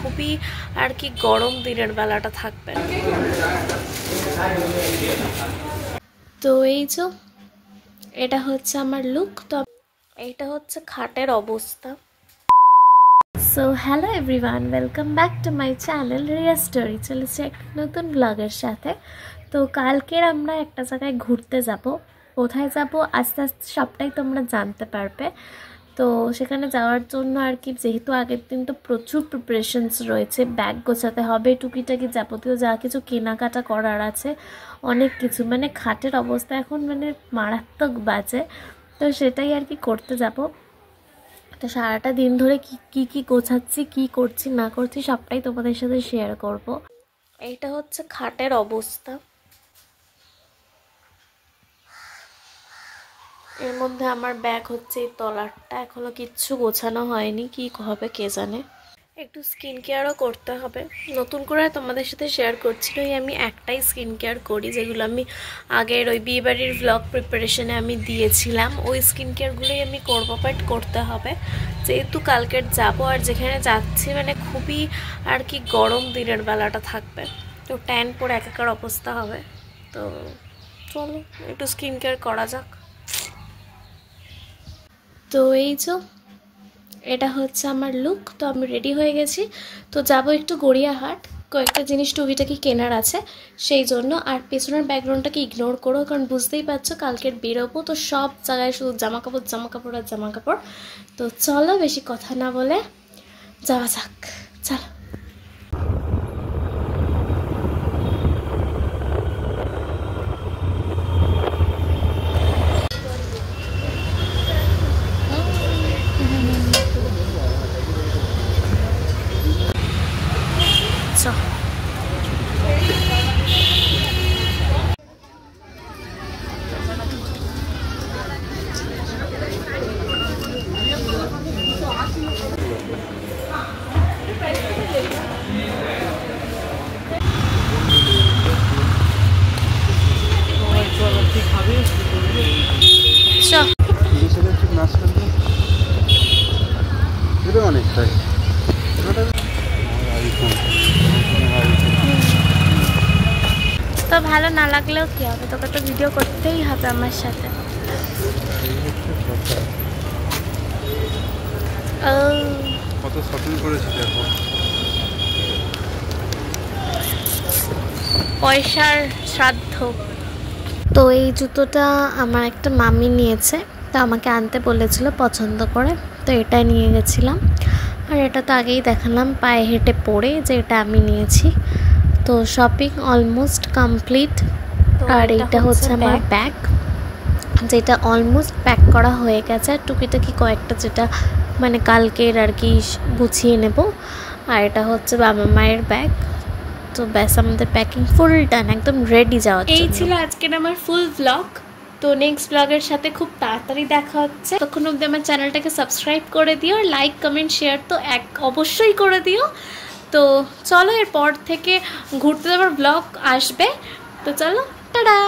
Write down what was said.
খুবই আর কি গরম দিনের বেলাটা থাকবে। তো এই যে এটা হচ্ছে আমার লুক। তো এইটা হচ্ছে খাটের অবস্থা। So hello everyone, welcome back to my channel Riya story. চলেছে একটা নতুন ব্লগের সাথে। তো কালকের আমরা একটা জায়গায় ঘুরতে যাব। কোথায় যাব আস্তে আস্তে সবটাই তোমরা জানতে পারবে। তো সেখানে যাওয়ার জন্য আর কি, যেহেতু আগের দিন তো প্রচুর প্রিপারেশনস রয়েছে, ব্যাগ গোছাতে হবে, টুকিটাকি যাবতীয় যা কিছু কেনাকাটা করার আছে, অনেক কিছু। মানে খাটের অবস্থা এখন মানে মারাত্মক বাজে। তো সেটাই আর কি করতে যাব। তো সারাটা দিন ধরে কি গোছাচ্ছি, কি করছি না করছি সবটাই তোমাদের সাথে শেয়ার করব। এইটা হচ্ছে খাটের অবস্থা। এর মধ্যে আমার ব্যাগ হচ্ছে এই তলারটা, এখনো কিচ্ছু গোছানো হয়নি, কি হবে কে জানে। একটু স্কিন কেয়ারও করতে হবে, নতুন করে তোমাদের সাথে শেয়ার করছি। আমি একটাই স্কিন কেয়ার করি, যেগুলো আমি আগের ওই বিয়েবাড়ির ভ্লগ প্রিপারেশনে আমি দিয়েছিলাম, ওই স্কিন কেয়ারগুলোই আমি করবো। বাট করতে হবে যেহেতু কালকের যাব, আর যেখানে যাচ্ছি মানে খুবই আর কি গরম দিনের বেলাটা থাকবে, তো ট্যান পরে একাকার অবস্থা হবে। তো চলো একটু স্কিন কেয়ার করা যাক। তো এই যে এটা হচ্ছে আমার লুক। তো আমি রেডি হয়ে গেছি। তো যাব একটু গড়িয়াহাট, কয়েকটা জিনিস টুকিটাকি কেনার আছে সেই জন্য। আর পেছনের ব্যাকগ্রাউন্ডটাকে ইগনোর করো, কারণ বুঝতেই পারছো কালকের বেরোবো, তো সব জায়গায় শুধু জামা কাপড় আর জামা কাপড়। তো চলো বেশি কথা না বলে যাওয়া যাক, চলো। তো ভালো না লাগলেও কি হবে, তোকে তো ভিডিও করতেই হবে আমার সাথে। কত শপিং করেছি দেখো, পয়সার শ্রাদ্ধ। তো এই জুতোটা আমার একটা মামি নিয়েছে, তো আমাকে আনতে বলেছিল পছন্দ করে, তো এটা নিয়ে গেছিলাম। আর এটা তো আগেই দেখালাম পায়ে হেঁটে পরে যে এটা আমি নিয়েছি। তো শপিং অলমোস্ট কমপ্লিট। আর এইটা হচ্ছে আমার ব্যাগ, যেটা অলমোস্ট প্যাক করা হয়ে গেছে। আর টুকিটাকি কয়েকটা যেটা মানে কালকের আর কি গুছিয়ে নেব। আর এটা হচ্ছে বাবা মায়ের ব্যাগ। তো ব্যাস আমাদের প্যাকিং ফুল ডান, একদম রেডি যাওয়ার জন্য। এই ছিল আজকের আমার ফুল ব্লগ। তো নেক্সট ব্লগের সাথে খুব তাড়াতাড়ি দেখা হচ্ছে। তখন অবধি আমার চ্যানেলটাকে সাবস্ক্রাইব করে দিও, আর লাইক কমেন্ট শেয়ার তো অবশ্যই করে দিও। তো চলো এরপর থেকে ঘুরতে যাওয়ার ব্লগ আসবে। তো চলো, টাটা।